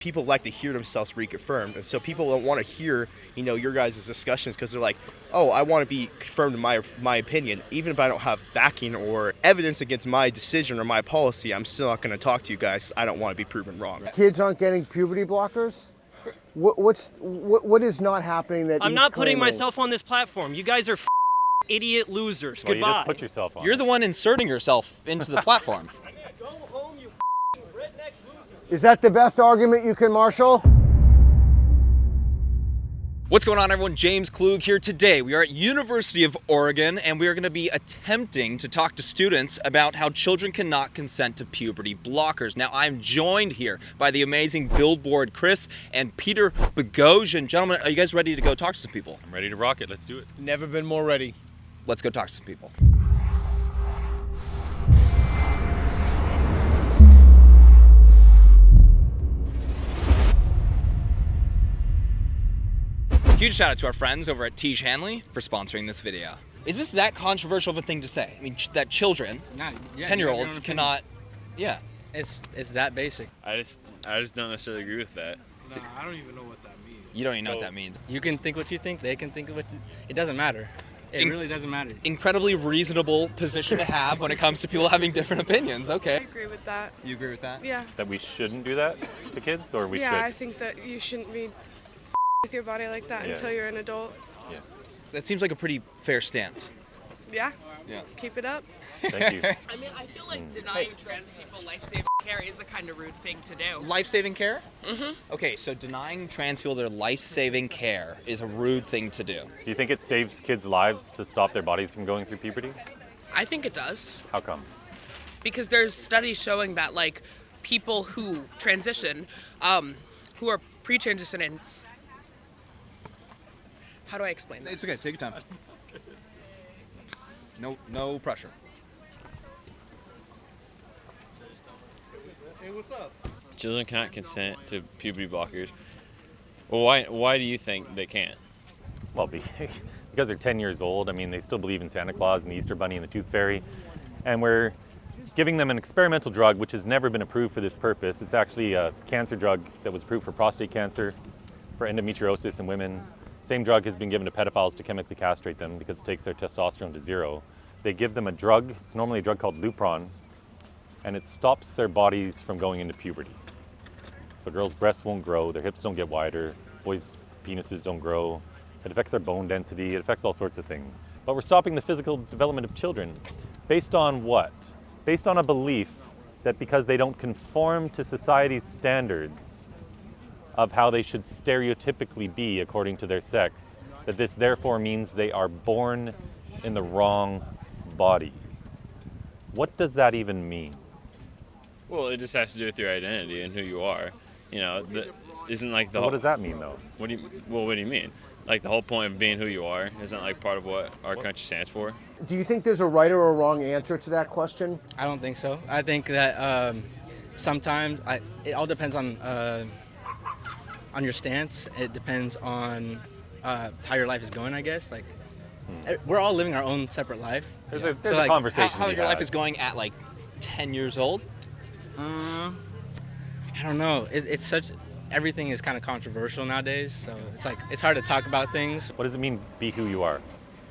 People like to hear themselves reconfirmed, and so people don't want to hear, your guys' discussions because they're like, oh, I want to be confirmed in my opinion. Even if I don't have backing or evidence against my decision or my policy, I'm still not going to talk to you guys. I don't want to be proven wrong. Kids aren't getting puberty blockers? What is not happening that I'm not putting myself on this platform. You guys are idiot losers. Well, Goodbye. you just put yourself on. You're the one inserting yourself into the platform. Go home, you redneck loser. Is that the best argument you can marshal? What's going on, everyone? James Klug here. Today we are at University of Oregon, and we are going to be attempting to talk to students about how children cannot consent to puberty blockers. Now, I'm joined here by the amazing Billboard Chris and Peter Bogosian. Gentlemen, are you guys ready to go talk to some people? I'm ready to rock it. Let's do it. Never been more ready. Let's go talk to some people. Huge shout out to our friends over at Tiege Hanley for sponsoring this video. Is this that controversial of a thing to say? I mean, that children, 10-year-olds cannot, It's that basic. I just don't necessarily agree with that. Nah, I don't even know what that means. You don't even know what that means. You can think what you think, they can think what you... It doesn't matter. It really doesn't matter. Incredibly reasonable position to have when it comes to people having different opinions. Okay. I agree with that. You agree with that? Yeah. That we shouldn't do that to kids, or we should? Yeah, I think that you shouldn't be with your body like that until you're an adult. Yeah. That seems like a pretty fair stance. Yeah? Yeah. Keep it up. Thank you. I mean, I feel like denying trans people life-saving care is a kind of rude thing to do. Life-saving care? Mm-hmm. Okay, so denying trans people their life-saving care is a rude thing to do. Do you think it saves kids' lives to stop their bodies from going through puberty? I think it does. How come? Because there's studies showing that, like, people who transition, who are pre-transitioning, how do I explain this? It's okay, take your time. No pressure. Hey, what's up? Children cannot consent to puberty blockers. Well, why do you think they can't? Well, because they're 10 years old. I mean, they still believe in Santa Claus and the Easter Bunny and the Tooth Fairy. And we're giving them an experimental drug which has never been approved for this purpose. It's actually a cancer drug that was approved for prostate cancer, for endometriosis in women. Same drug has been given to pedophiles to chemically castrate them because it takes their testosterone to zero. They give them a drug, it's normally a drug called Lupron, and it stops their bodies from going into puberty. So girls' breasts won't grow, their hips don't get wider, boys' penises don't grow. It affects their bone density, it affects all sorts of things. But we're stopping the physical development of children. Based on what? Based on a belief that because they don't conform to society's standards of how they should stereotypically be according to their sex, that this therefore means they are born in the wrong body. What does that even mean? Well, it just has to do with your identity and who you are. Isn't like the. So what does that mean, though? What do you mean? Like the whole point of being who you are isn't like part of what our country stands for. Do you think there's a right or a wrong answer to that question? I don't think so. I think that sometimes it all depends on your stance. It depends on how your life is going, I guess. Like, we're all living our own separate life. There's a conversation. How your life is going at like 10 years old? I don't know. It's such... Everything is kind of controversial nowadays, so it's hard to talk about things. What does it mean, be who you are?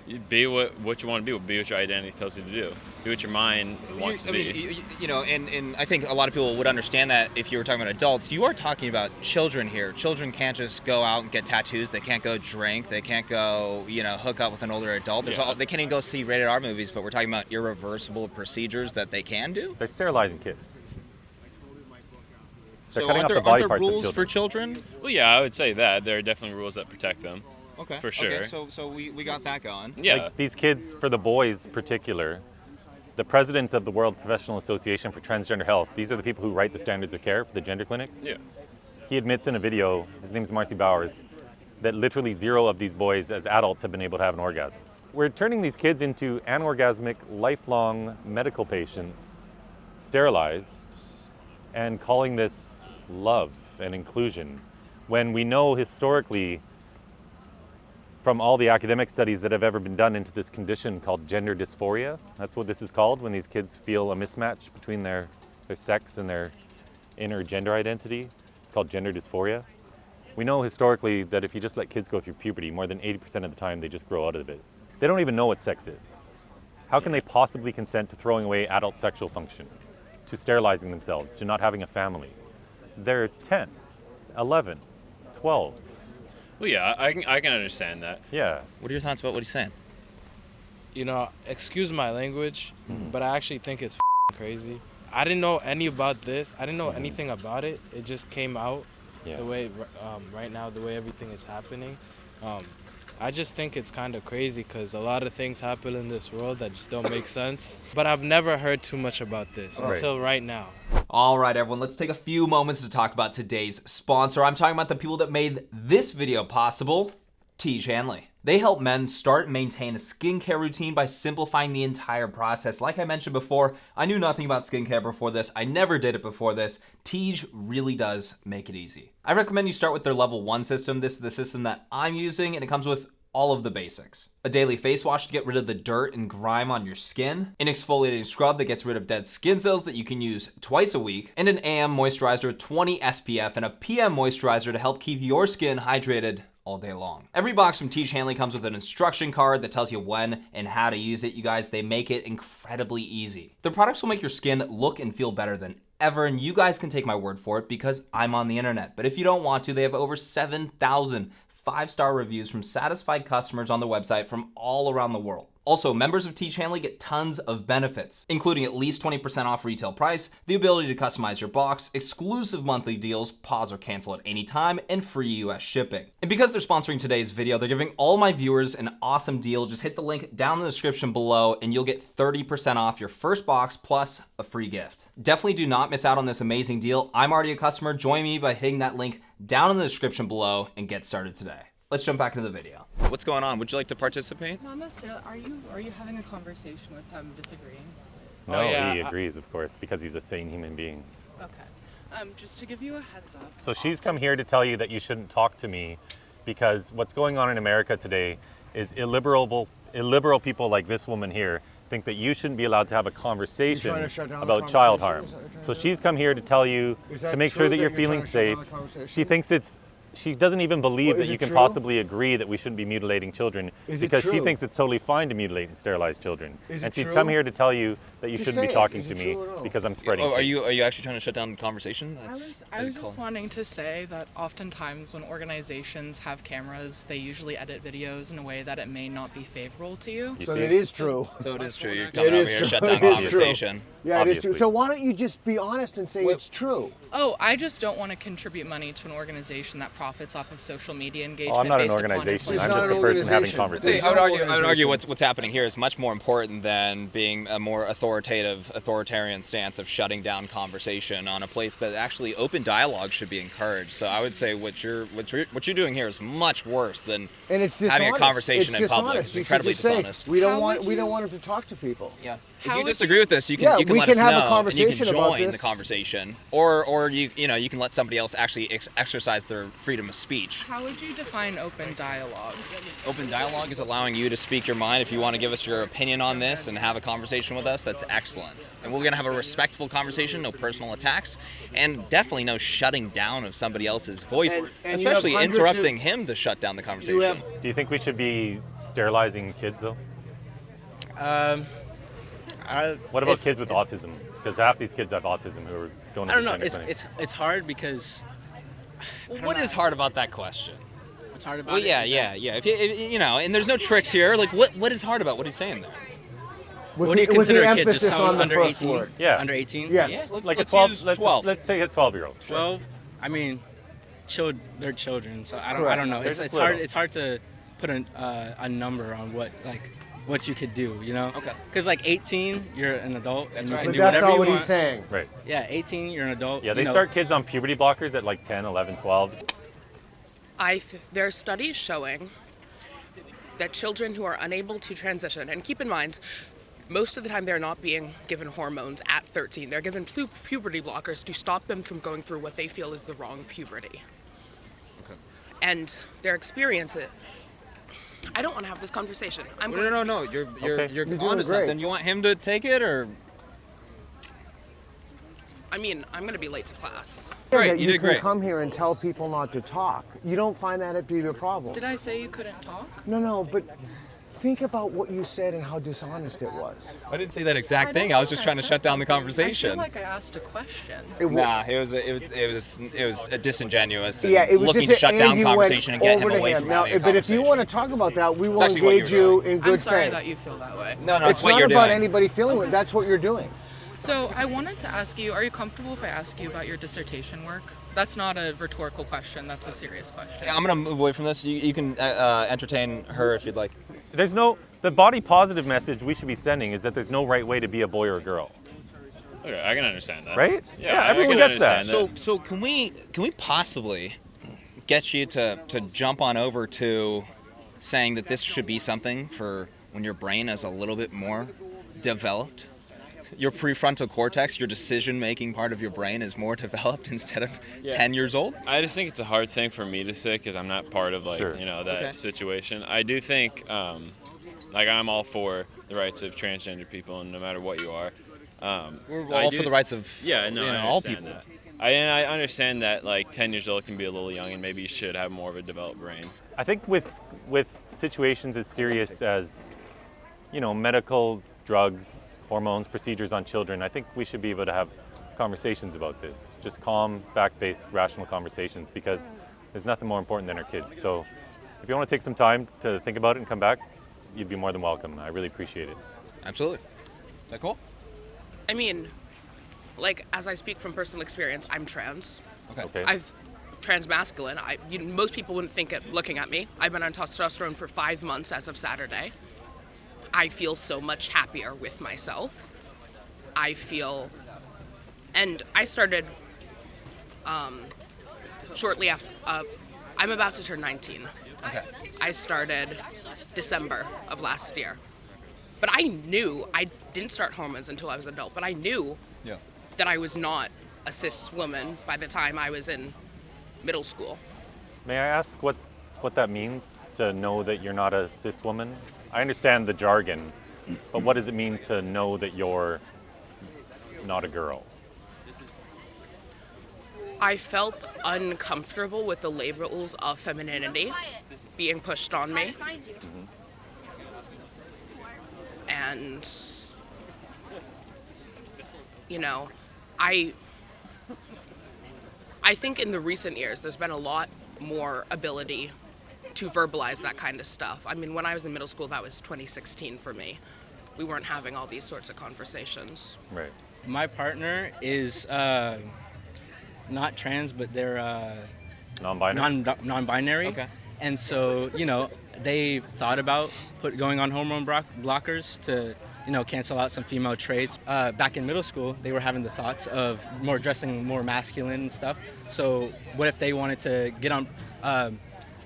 You be what you want to be what your identity tells you to do. Be what your mind wants to be. And I think a lot of people would understand that if you were talking about adults. You are talking about children here. Children can't just go out and get tattoos. They can't go drink. They can't go, hook up with an older adult. They can't even go see rated R movies, but we're talking about irreversible procedures that they can do. They're sterilizing kids. They're So cutting aren't off there, the body aren't there parts rules of for children. children? Well, yeah, I would say that there are definitely rules that protect them. Okay. For sure. Okay, so we got that going. Yeah. Like these kids, for the boys in particular, the president of the World Professional Association for Transgender Health, these are the people who write the standards of care for the gender clinics. Yeah. He admits in a video, his name's Marci Bowers, that literally 0 of these boys as adults have been able to have an orgasm. We're turning these kids into anorgasmic, lifelong medical patients, sterilized, and calling this love and inclusion, when we know historically from all the academic studies that have ever been done into this condition called gender dysphoria. That's what this is called, when these kids feel a mismatch between their sex and their inner gender identity. It's called gender dysphoria. We know historically that if you just let kids go through puberty, more than 80% of the time they just grow out of it. They don't even know what sex is. How can they possibly consent to throwing away adult sexual function, to sterilizing themselves, to not having a family? They're 10, 11, 12. Well, yeah, I can understand that. Yeah. What are your thoughts about what he's saying? You know, excuse my language, but I actually think it's crazy. I didn't know any about this. I didn't know anything about it. It just came out the way right now, the way everything is happening. I just think it's kind of crazy because a lot of things happen in this world that just don't make sense. But I've never heard too much about this until right now. All right, everyone, let's take a few moments to talk about today's sponsor. I'm talking about the people that made this video possible, Tige Hanley. They help men start and maintain a skincare routine by simplifying the entire process. Like I mentioned before, I knew nothing about skincare before this. I never did it before this. Tige really does make it easy. I recommend you start with their level 1 system. This is the system that I'm using, and it comes with all of the basics. A daily face wash to get rid of the dirt and grime on your skin, an exfoliating scrub that gets rid of dead skin cells that you can use twice a week, and an AM moisturizer with 20 SPF and a PM moisturizer to help keep your skin hydrated all day long. Every box from Tige Hanley comes with an instruction card that tells you when and how to use it. You guys, they make it incredibly easy. Their products will make your skin look and feel better than ever, and you guys can take my word for it because I'm on the internet. But if you don't want to, they have over 7,000 5-star reviews from satisfied customers on their website from all around the world. Also, members of Tige Hanley get tons of benefits, including at least 20% off retail price, the ability to customize your box, exclusive monthly deals, pause or cancel at any time, and free US shipping. And because they're sponsoring today's video, they're giving all my viewers an awesome deal. Just hit the link down in the description below and you'll get 30% off your first box plus a free gift. Definitely do not miss out on this amazing deal. I'm already a customer. Join me by hitting that link down in the description below and get started today. Let's jump back into the video. What's going on? Would you like to participate? Not necessarily. Are you having a conversation with him disagreeing? No, he agrees, of course, because he's a sane human being. Okay. Just to give you a heads up. So she's come here to tell you that you shouldn't talk to me because what's going on in America today is illiberal people like this woman here think that you shouldn't be allowed to have a conversation about child harm. So she's come here to tell you to make sure that you're feeling safe. She doesn't even believe that you can possibly agree that we shouldn't be mutilating children because she thinks it's totally fine to mutilate and sterilize children. And she's come here to tell you that you shouldn't be talking to me because I'm spreading hate. Are you actually trying to shut down the conversation? I was just wanting to say that oftentimes when organizations have cameras, they usually edit videos in a way that it may not be favorable to you. So it is true. So it is true. You're coming over here to shut down conversation. Yeah, it is true. So why don't you just be honest and say it's true? Oh, I just don't want to contribute money to an organization that profits off of social media engagement. Oh, I'm not an organization. I'm just a person having conversations. I would argue what's happening here is much more important than being a more authoritarian stance of shutting down conversation on a place that actually open dialogue should be encouraged. So I would say what you're doing here is much worse than having a conversation in public. It's incredibly dishonest. We don't want him to talk to people. Yeah. If you disagree with this, you can let us know and you can join the conversation, or you can let somebody else actually exercise their freedom of speech. How would you define open dialogue? Open dialogue is allowing you to speak your mind. If you want to give us your opinion on this and have a conversation with us, that's excellent. And we're going to have a respectful conversation, no personal attacks, and definitely no shutting down of somebody else's voice, and especially interrupting him to shut down the conversation. Do you think we should be sterilizing kids though? What about kids with autism? Because half these kids have autism who are going to the clinic. It's hard because. What is hard about that question? What's hard about it? Well, yeah. If and there's no tricks here. Like, what is hard about what he's saying there? What do you consider a kid? Just someone under 18? Yeah. Under 18? Yes. Yeah, like a 12. Let's say a 12-year-old. 12. I mean, they're children, so I don't know. It's hard. It's hard to put a number on what you could do, Okay. Because 18, you're an adult and you can do that's whatever not you what want. He's saying. Right. Yeah, 18, you're an adult. Yeah, they start kids on puberty blockers at 10, 11, 12. There are studies showing that children who are unable to transition, and keep in mind, most of the time they're not being given hormones at 13. They're given puberty blockers to stop them from going through what they feel is the wrong puberty. Okay. And their experience I don't want to have this conversation. No. You're on to something. You want him to take it, or? mean, I'm going to be late to class. Great, that you you did can great. come here and tell people not to talk. You don't find that to be a problem? Did I say you couldn't talk? No, but think about what you said and how dishonest it was. I didn't say that exact thing. don't I was just think trying to said shut down the something. conversation. I feel like I asked a question. Nah, it was a disingenuous and Yeah, it was looking just to shut and down you conversation and went get him over to away him. from now, having a but if you conversation. want to talk about that, we will actually what engage you're you doing. in good I'm sorry faith. that you feel that way. No, It's what not you're about doing. anybody feeling it. That's what you're doing. So I wanted to ask you, are you comfortable if I ask you about your dissertation work? That's not a rhetorical question, that's a serious question. I'm gonna move away from this. You can entertain her if you'd like. The body positive message we should be sending is that there's no right way to be a boy or a girl. Okay, I can understand that. Right? Yeah, everyone I can gets that. understand So can we possibly get you to jump on over to saying that this should be something for when your brain is a little bit more developed? Your prefrontal cortex, your decision-making part of your brain is more developed instead of 10 years old? I just think it's a hard thing for me to say because I'm not part of that situation. I do think I'm all for the rights of transgender people, and no matter what you are. We're all for the rights of all people. That. I understand that 10 years old can be a little young, and maybe you should have more of a developed brain. I think with situations as serious as, medical, drugs, hormones, procedures on children, I think we should be able to have conversations about this. Just calm, fact-based, rational conversations, because there's nothing more important than our kids. So if you want to take some time to think about it and come back, you'd be more than welcome. I really appreciate it. Absolutely. Is that cool? I mean, as I speak from personal experience, I'm trans. Okay. I've transmasculine. Most people wouldn't think it looking at me. I've been on testosterone for 5 months as of Saturday. I feel so much happier with myself. And I started shortly after, I'm about to turn 19. Okay. I started December of last year. But I didn't start hormones until I was an adult, but I knew that I was not a cis woman by the time I was in middle school. May I ask what that means, to know that you're not a cis woman? I understand the jargon, but what does it mean to know that you're not a girl? I felt uncomfortable with the labels of femininity being pushed on me. And, I think in the recent years, there's been a lot more ability to verbalize that kind of stuff. I mean, when I was in middle school, that was 2016 for me. We weren't having all these sorts of conversations. Right. My partner is not trans, but they're Non-binary? non-binary. Okay. And so, they thought about going on hormone blockers to, cancel out some female traits. Back in middle school, they were having the thoughts of dressing more masculine and stuff. So what if they wanted to get on,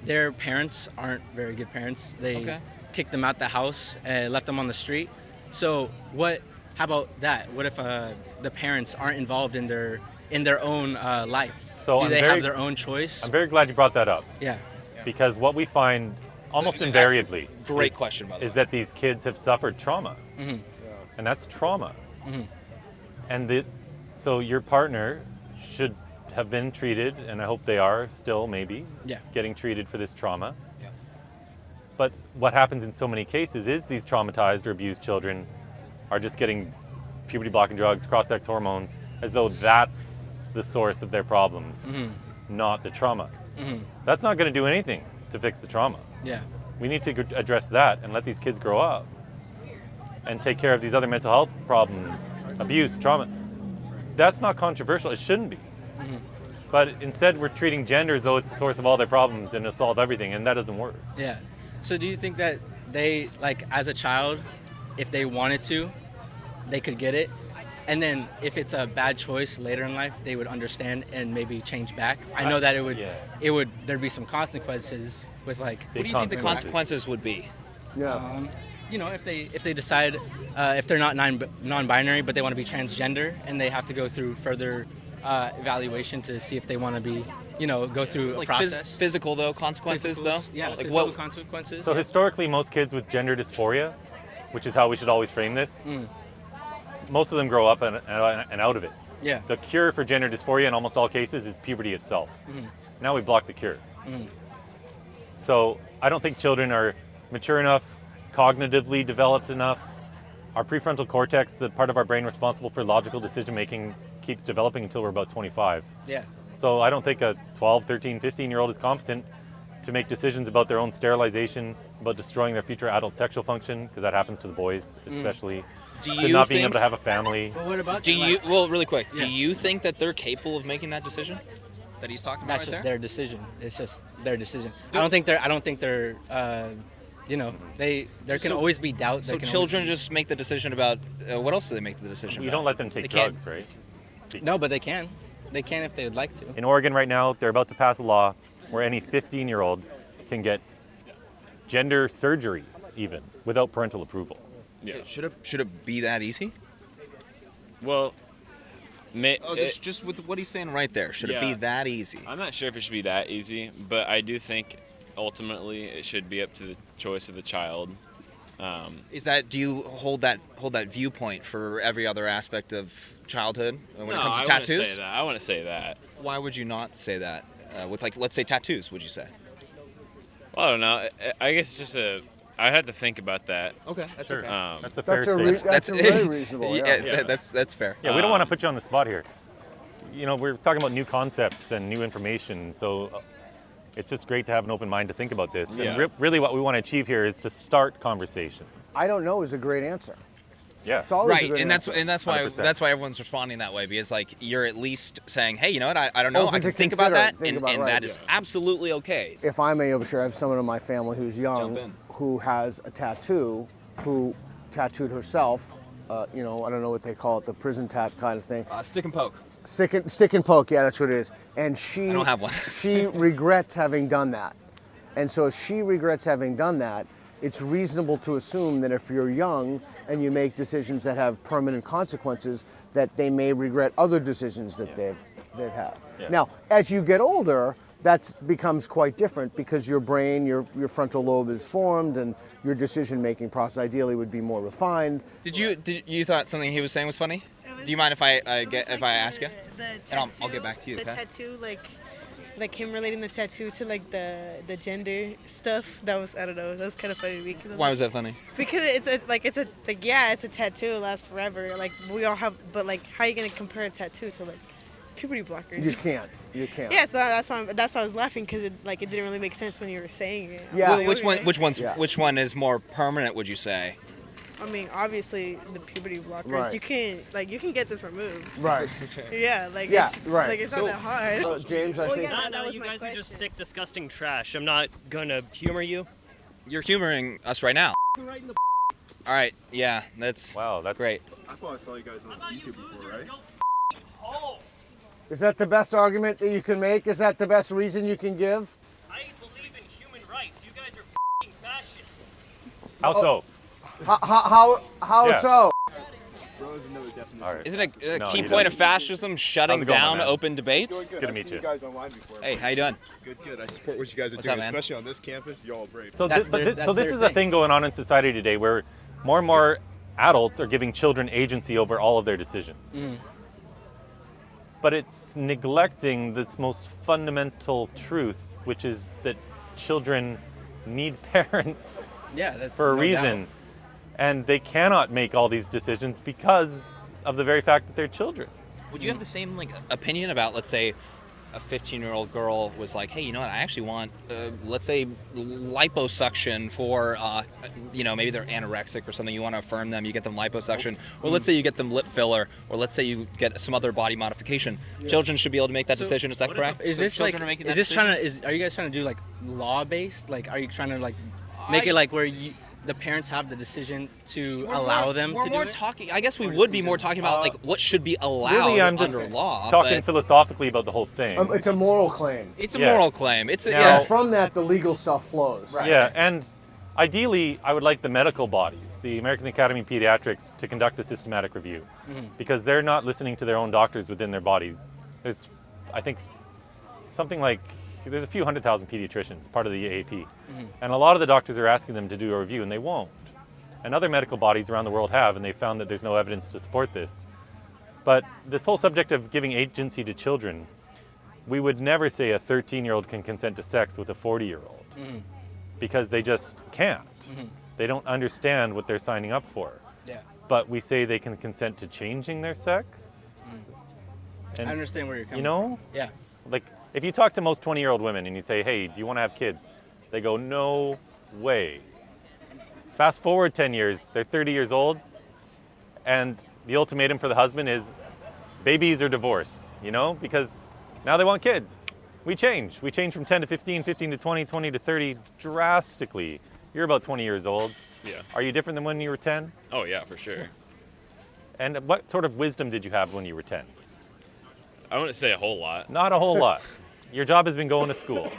their parents aren't very good parents. They kicked them out the house and left them on the street. So how about that? What if the parents aren't involved in their own life? So Do they have their own choice? I'm very glad you brought that up. Yeah. Because what we find almost invariably Great question, by the way. is that these kids have suffered trauma. Mm-hmm. And that's trauma. Mm-hmm. And so your partner should have been treated, and I hope they are still maybe, getting treated for this trauma. Yeah. But what happens in so many cases is these traumatized or abused children are just getting puberty blocking drugs, cross-sex hormones, as though that's the source of their problems, not the trauma. That's not going to do anything to fix the trauma. Yeah. We need to address that and let these kids grow up and take care of these other mental health problems, abuse, trauma. That's not controversial. It shouldn't be. But instead, we're treating gender as though it's the source of all their problems and to solve everything, and that doesn't work. Yeah. So do you think that they, as a child, if they wanted to, they could get it? And then if it's a bad choice later in life, they would understand and maybe change back? I know that there'd be some consequences with What do you think the consequences would be? Yeah. If they decide if they're not non-binary but they want to be transgender, and they have to go through further evaluation to see if they want to be, go through a process. Physical consequences though. Yeah, physical consequences. So historically, most kids with gender dysphoria, which is how we should always frame this, most of them grow up and out of it. Yeah. The cure for gender dysphoria in almost all cases is puberty itself. Now we block the cure. So I don't think children are mature enough, cognitively developed enough. Our prefrontal cortex, the part of our brain responsible for logical decision making, keeps developing until we're about 25. Yeah. So I don't think a 12, 13, 15-year-old is competent to make decisions about their own sterilization, about destroying their future adult sexual function, because that happens to the boys especially. To not being able to have a family. But what about well, really quick, Yeah. do you think that they're capable of making that decision that he's talking about That's right just there? their decision. It's just their decision. I don't think they're you know, there can always be doubt. So children just make the decision about what else do they make the decision You about? don't let them take They can't- drugs, right? No, but they can. They can if they would like to. In Oregon right now, they're about to pass a law where any 15-year-old can get gender surgery even without parental approval. Yeah. Should it be that easy? Well, Just with what he's saying right there, should it be Yeah. that easy? I'm not sure if it should be that easy, but I do think ultimately it should be up to the choice of the child. Do you hold that viewpoint for every other aspect of childhood when it comes to I wouldn't tattoos? say that. I want to say that. Why would you not say that? With like, let's say tattoos, would you say? Well, I don't know. I guess it's just I had to think about that. Okay, that's okay. That's a fair statement. That's very reasonable. Yeah. That's fair. Yeah, we don't want to put you on the spot here. You know, we're talking about new concepts and new information, so it's just great to have an open mind to think about this. Yeah. And really what we want to achieve here is to start conversations. I don't know is a great answer. Yeah. It's always a Right, good and answer. that's why 100%. everyone's responding that way, because like you're at least saying, hey, you know what, I don't know, Open I to can think about consider, that, think and, about and right, that is absolutely okay. If I may overshare, I have someone in my family who's Jump young, in. who has a tattoo, who tattooed herself. You know, I don't know what they call it, the prison tat kind of thing. Stick and poke. Stick and poke, yeah, that's what it is. And she, I don't have one. she regrets having done that. And so if she regrets having done that, it's reasonable to assume that if you're young and you make decisions that have permanent consequences, that they may regret other decisions that they've had. Yeah. Now, as you get older, that becomes quite different because your brain, your frontal lobe is formed, and your decision-making process ideally would be more refined. Did you thought something he was saying was funny? Do you mind if I ask you? And I'll get back to you. The Okay. tattoo, like him relating the tattoo to like the gender stuff. That was, I don't know, that was kind of funny to me. Why was that funny? Because it's a tattoo. It lasts forever. Like we all have, but like how are you gonna compare a tattoo to like puberty blockers? You can't. Yeah, so that's why I was laughing, because it didn't really make sense when you were saying it. Yeah. Well, which one is more permanent, would you say? I mean, obviously the puberty blockers. Right. You can get this removed. Right. Yeah, like Yeah, it's, right. Like it's not that hard. James, I Well, think. yeah, No, that was you my guys are just question. sick, disgusting trash. I'm not gonna humor you. You're humoring us right now. Right in the All right. Yeah, that's great. I thought I saw you guys on YouTube before, right? Is that the best argument that you can make? Is that the best reason you can give? I believe in human rights. You guys are fascists. How so? How Yeah. so? All right. Isn't it a No, key he point doesn't. of fascism shutting How's it going, down man? open debates? Good to I've meet seen you. you guys online before. Hey, how you doing? Good. I support what you guys are What's doing, up, man? especially on this campus. You're all brave. So That's this, their this is a thing. thing going on in society today where more and more adults are giving children agency over all of their decisions. But it's neglecting this most fundamental truth, which is that children need parents Yeah, that's for a no reason. doubt. And they cannot make all these decisions because of the very fact that they're children. Would you have the same opinion about, let's say, a 15-year-old girl was like, hey, you know what, I actually want, let's say, liposuction for, maybe they're anorexic or something, you want to affirm them, you get them liposuction, or let's say you get them lip filler, or let's say you get some other body modification. Children should be able to make that decision, is that correct? Is So this like? children are making Is that this decision? trying to? Are you guys trying to do like law based? Like, are you trying to like make it like where the parents have the decision to allow them we're to do more it? talking. I guess we would be more talking about like what should be allowed Really, I'm just under law. talking but philosophically about the whole thing. It's a moral claim. it's a Yes. moral claim. It's a, Now- yeah. And from that, the legal stuff flows. Yeah, and ideally, I would like the medical bodies, the American Academy of Pediatrics, to conduct a systematic review, because they're not listening to their own doctors within their body. There's, I think, something like, there's a few 100,000 pediatricians, part of the AAP, and a lot of the doctors are asking them to do a review, and they won't. And other medical bodies around the world have, and they found that there's no evidence to support this. But this whole subject of giving agency to children, we would never say a 13-year-old can consent to sex with a 40-year-old because they just can't. They don't understand what they're signing up for. Yeah. But we say they can consent to changing their sex. And, I understand where you're coming you know? from. Yeah. Like, if you talk to most 20-year-old women and you say, hey, do you want to have kids? They go, no way. Fast forward 10 years, they're 30 years old, and the ultimatum for the husband is babies or divorce, you know? Because now they want kids. We change. We change from 10 to 15, 15 to 20, 20 to 30 drastically. You're about 20 years old. Yeah. Are you different than when you were 10? Oh, yeah, for sure. And what sort of wisdom did you have when you were 10? I wouldn't say a whole lot. Not a whole lot. Your job has been going to school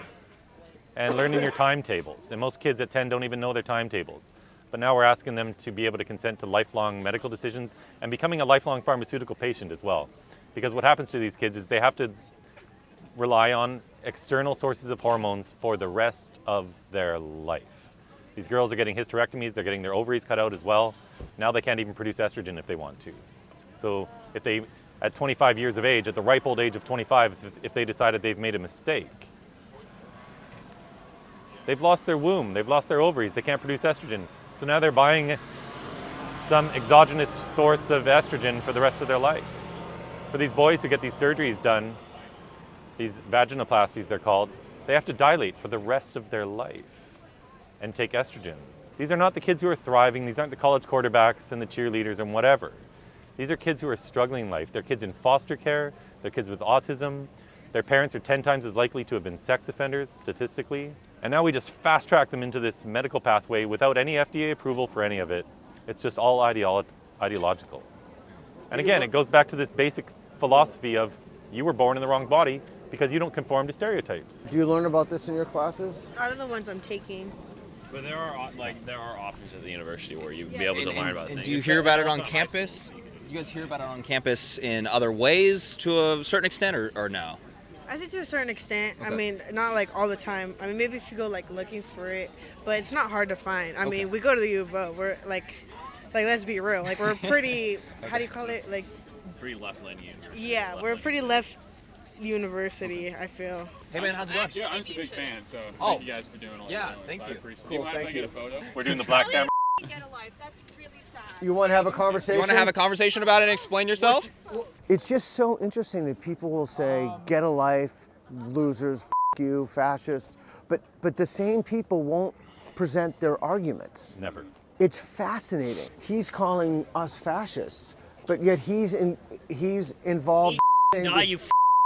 and learning your timetables. And most kids at 10 don't even know their timetables. But now we're asking them to be able to consent to lifelong medical decisions and becoming a lifelong pharmaceutical patient as well. Because what happens to these kids is they have to rely on external sources of hormones for the rest of their life. These girls are getting hysterectomies, they're getting their ovaries cut out as well. Now they can't even produce estrogen if they want to. So if they, at 25 years of age, at the ripe old age of 25, if they decided they've made a mistake, they've lost their womb, they've lost their ovaries, they can't produce estrogen. So now they're buying some exogenous source of estrogen for the rest of their life. For these boys who get these surgeries done, these vaginoplasties they're called, they have to dilate for the rest of their life and take estrogen. These are not the kids who are thriving, these aren't the college quarterbacks and the cheerleaders and whatever. These are kids who are struggling in life. They're kids in foster care, they're kids with autism, their parents are 10 times as likely to have been sex offenders statistically. And now we just fast track them into this medical pathway without any FDA approval for any of it. It's just all ideological. And again, it goes back to this basic philosophy of you were born in the wrong body because you don't conform to stereotypes. Do you learn about this in your classes? Out of the ones I'm taking. But there are options at the university where you'd be able to learn about and things. do you hear about it on campus? You guys hear about it on campus in other ways to a certain extent, or no? I think to a certain extent. Okay. I mean, not like all the time. I mean, maybe if you go like looking for it, but it's not hard to find. I mean, we go to the U of O. We're like let's be real. Like we're pretty. How do you call it? Like. Pretty left-leaning university. Yeah, we're a pretty left university. I feel. Hey man, how's it going? Yeah, I'm just a big fan. So thank you guys for doing all yeah, you're doing. thank So you. I appreciate Cool, it. Do you mind if I thank get you. a photo? We're doing the black camera. You want to have a conversation? You want to have a conversation about it and explain yourself? It's just so interesting that people will say, get a life, losers, f*** you, fascists, but the same people won't present their argument. Never. It's fascinating. He's calling us fascists, but yet he's involved. Die, you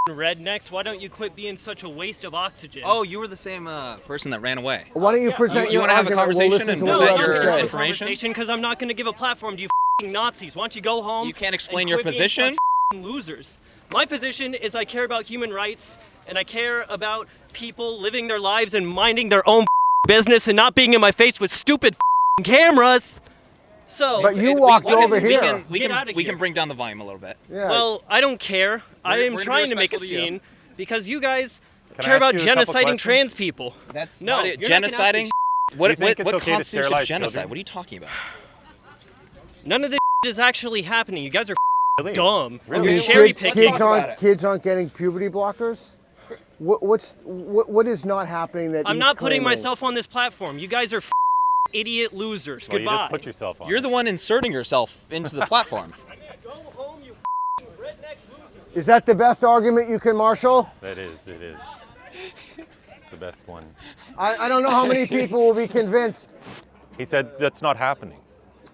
rednecks. Why don't you quit being such a waste of oxygen? Oh, you were the same person that ran away. Why don't you present You your want to have a argument? We'll conversation listen and to what present you have to your say. information? Because I'm not going to give a platform to you Nazis. Why don't you go home? You can't explain and your quit being position? such losers. My position is I care about human rights and I care about people living their lives and minding their own business and not being in my face with stupid cameras. So, But you walked over here. We can bring down the volume a little bit. Yeah. Well, I don't care. I am we're gonna be trying to make a respectful to you. scene because you guys Can I care ask about you a couple genociding questions? trans people. That's no not it. you're not gonna ask me Genociding. Do you What think it's okay to constitutes a sterilize genocide? children? What are you talking about? None of this is actually happening. You guys are Really? dumb. Really? You're cherry Kids, picking. kids aren't getting puberty blockers? What is not happening that I'm he's not putting claiming? myself on this platform. You guys are idiot losers. Well, you Goodbye. just put yourself on. You're the one inserting yourself into the platform. Go home, you redneck loser. Is that the best argument you can marshal? It is. It's the best one. I don't know how many people will be convinced. He said that's not happening.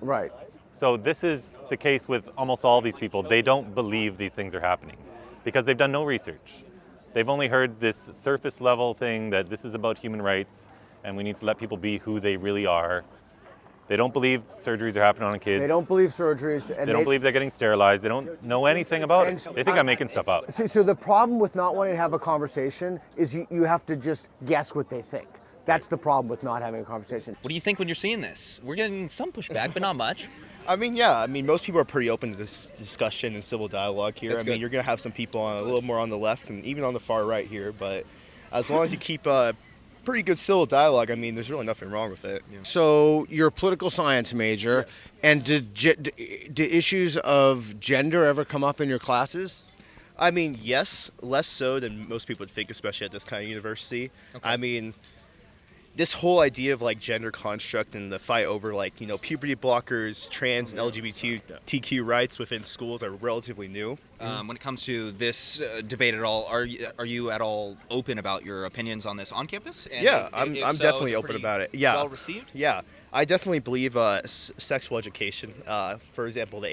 Right. So this is the case with almost all these people. They don't believe these things are happening because they've done no research. They've only heard this surface level thing that this is about human rights and we need to let people be who they really are. They don't believe surgeries are happening on kids. They don't believe surgeries. And They don't believe they're getting sterilized. They don't know anything about it. They think I'm making stuff up. So the problem with not wanting to have a conversation is you have to just guess what they think. That's the problem with not having a conversation. What do you think when you're seeing this? We're getting some pushback, but not much. I mean, yeah. I mean, most people are pretty open to this discussion and civil dialogue here. That's I mean, good. you're going to have some people a little more on the left and even on the far right here. But as long as you keep pretty good civil dialogue. I mean, there's really nothing wrong with it. So you're a political science major, Yes. and do issues of gender ever come up in your classes? I mean, yes, less so than most people would think, especially at this kind of university. Okay. I mean, this whole idea of like gender construct and the fight over like, you know, puberty blockers, trans and LGBTQ rights within schools are relatively new. When it comes to this debate at all, are you at all open about your opinions on this on campus? And Yeah, if I'm so, definitely is it open pretty about it. Yeah. Well received? Yeah, I definitely believe sexual education. For example,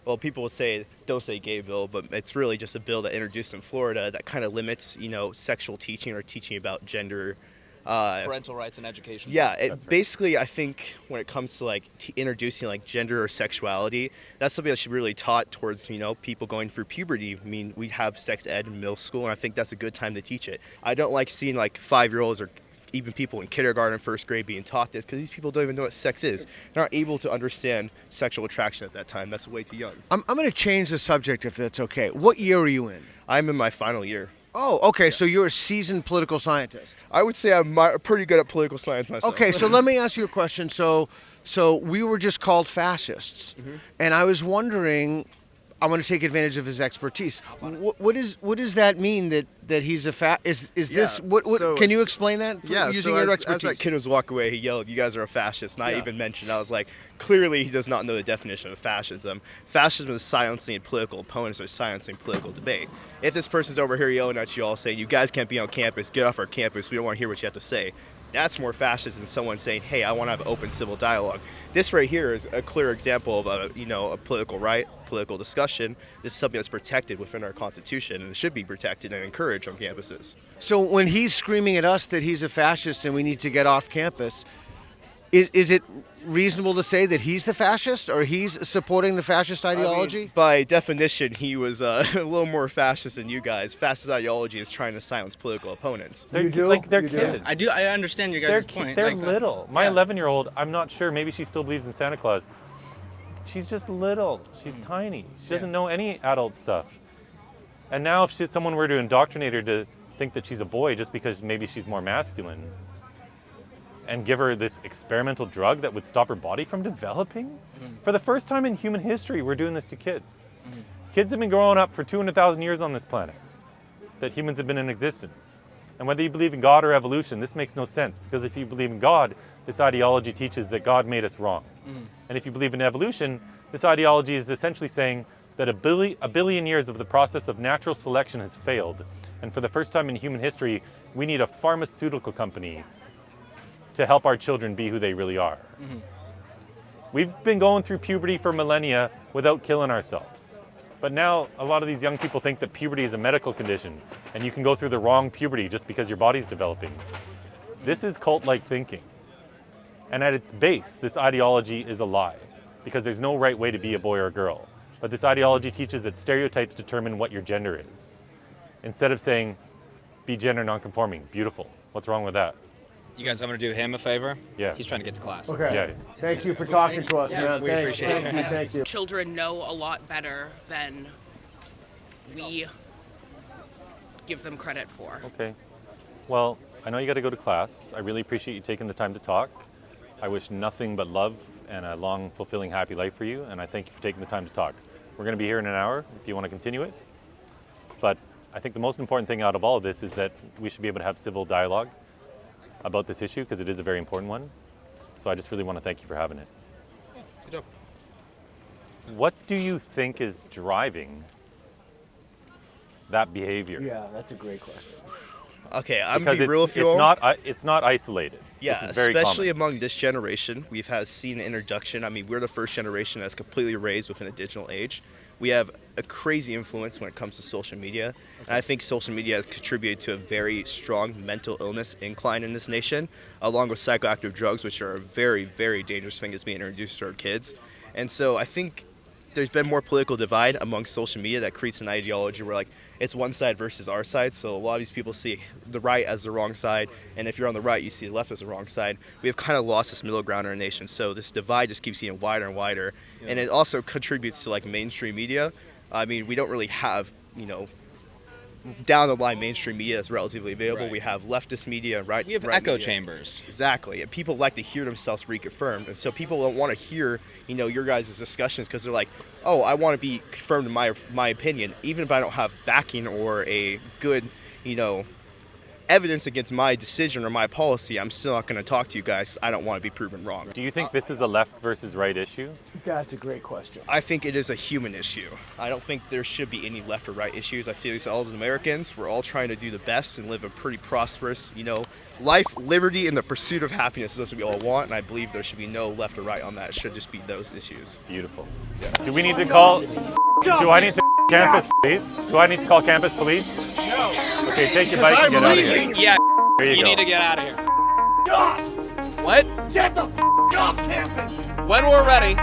well, people will say, don't say gay bill, but it's really just a bill that introduced in Florida that kind of limits, you know, sexual teaching or teaching about gender. Parental rights and education. Yeah, basically, I think when it comes to like introducing like gender or sexuality, that's something that should be really taught towards, you know, people going through puberty. I mean, we have sex ed in middle school, and I think that's a good time to teach it. I don't like seeing like 5-year-olds or even people in kindergarten, first grade being taught this, because these people don't even know what sex is. They're not able to understand sexual attraction at that time. That's way too young. I'm going to change the subject if that's okay. What year are you in? I'm in my final year. Oh, okay. Yeah. So you're a seasoned political scientist. I would say I'm pretty good at political science myself. Okay, so let me ask you a question. So we were just called fascists, and I was wondering. I want to take advantage of his expertise. What does that mean that he's a is this what so can you explain that? Yeah, using so your as expertise. that kid was walking away, he yelled, "You guys are a fascist," and I even mentioned, I was like, clearly he does not know the definition of fascism. Fascism is silencing political opponents or silencing political debate. If this person's over here yelling at you all saying, "You guys can't be on campus, get off our campus, we don't want to hear what you have to say," that's more fascist than someone saying, "Hey, I want to have open civil dialogue." This right here is a clear example of a political right, political discussion. This is something that's protected within our Constitution, and it should be protected and encouraged on campuses. So when he's screaming at us that he's a fascist and we need to get off campus, is it reasonable to say that he's the fascist, or he's supporting the fascist ideology? I mean, by definition, he was a little more fascist than you guys. Fascist ideology is trying to silence political opponents. You do? Like, they're You do? kids. I understand your guys' point. They're like, little. My 11-year-old, I'm not sure, maybe she still believes in Santa Claus. She's just little. She's tiny. She doesn't know any adult stuff. And now if someone were to indoctrinate her to think that she's a boy just because maybe she's more masculine, and give her this experimental drug that would stop her body from developing? For the first time in human history, we're doing this to kids. Kids have been growing up for 200,000 years on this planet, that humans have been in existence. And whether you believe in God or evolution, this makes no sense, because if you believe in God, this ideology teaches that God made us wrong. And if you believe in evolution, this ideology is essentially saying that a billion years of the process of natural selection has failed. And for the first time in human history, we need a pharmaceutical company to help our children be who they really are. We've been going through puberty for millennia without killing ourselves. But now a lot of these young people think that puberty is a medical condition and you can go through the wrong puberty just because your body's developing. This is cult-like thinking. And at its base, this ideology is a lie, because there's no right way to be a boy or a girl. But this ideology teaches that stereotypes determine what your gender is. Instead of saying, be gender nonconforming, beautiful. What's wrong with that? You guys, I'm going to do him a favor. Yeah. He's trying to get to class. Okay. Yeah. Thank you for talking to us, man. We Thanks. appreciate it. Thank you. Children know a lot better than we give them credit for. Okay. Well, I know you got to go to class. I really appreciate you taking the time to talk. I wish nothing but love and a long, fulfilling, happy life for you, and I thank you for taking the time to talk. We're going to be here in an hour if you want to continue it. But I think the most important thing out of all of this is that we should be able to have civil dialogue about this issue, because it is a very important one. So I just really want to thank you for having it. Good job. What do you think is driving that behavior? Yeah, that's a great question. Okay, I'm Because gonna be real with you all. it's not isolated. Yeah, This is very especially common. among this generation, we've seen an introduction. I mean, we're the first generation that's completely raised within a digital age. We have a crazy influence when it comes to social media. And I think social media has contributed to a very strong mental illness incline in this nation, along with psychoactive drugs, which are a very, very dangerous thing that's being introduced to our kids. And so I think there's been more political divide among social media that creates an ideology where like it's one side versus our side. So a lot of these people see the right as the wrong side, and if you're on the right, you see the left as the wrong side. We have kind of lost this middle ground in our nation. So this divide just keeps getting wider and wider, and it also contributes to like mainstream media. I mean, we don't really have down the line mainstream media is relatively available. We have leftist media, right? We have right echo media. chambers. Exactly, and people like to hear themselves reconfirmed, and so people don't want to hear, your guys' discussions because they're like, oh, I want to be confirmed in my opinion, even if I don't have backing or a good, evidence against my decision or my policy. I'm still not going to talk to you guys. I don't want to be proven wrong. Do you think this is a left versus right issue? That's a great question. I think it is a human issue. I don't think there should be any left or right issues. I feel like all as Americans, we're all trying to do the best and live a pretty prosperous, life, liberty, and the pursuit of happiness is what we all want, and I believe there should be no left or right on that. It should just be those issues. Beautiful. Yeah. Do we need to call... Do I need to campus police? Do I need to call campus police? No. Okay, take your bike and get out of here. Yeah, There you go. need to get out of here. Off! What? Get the off campus! When we're ready.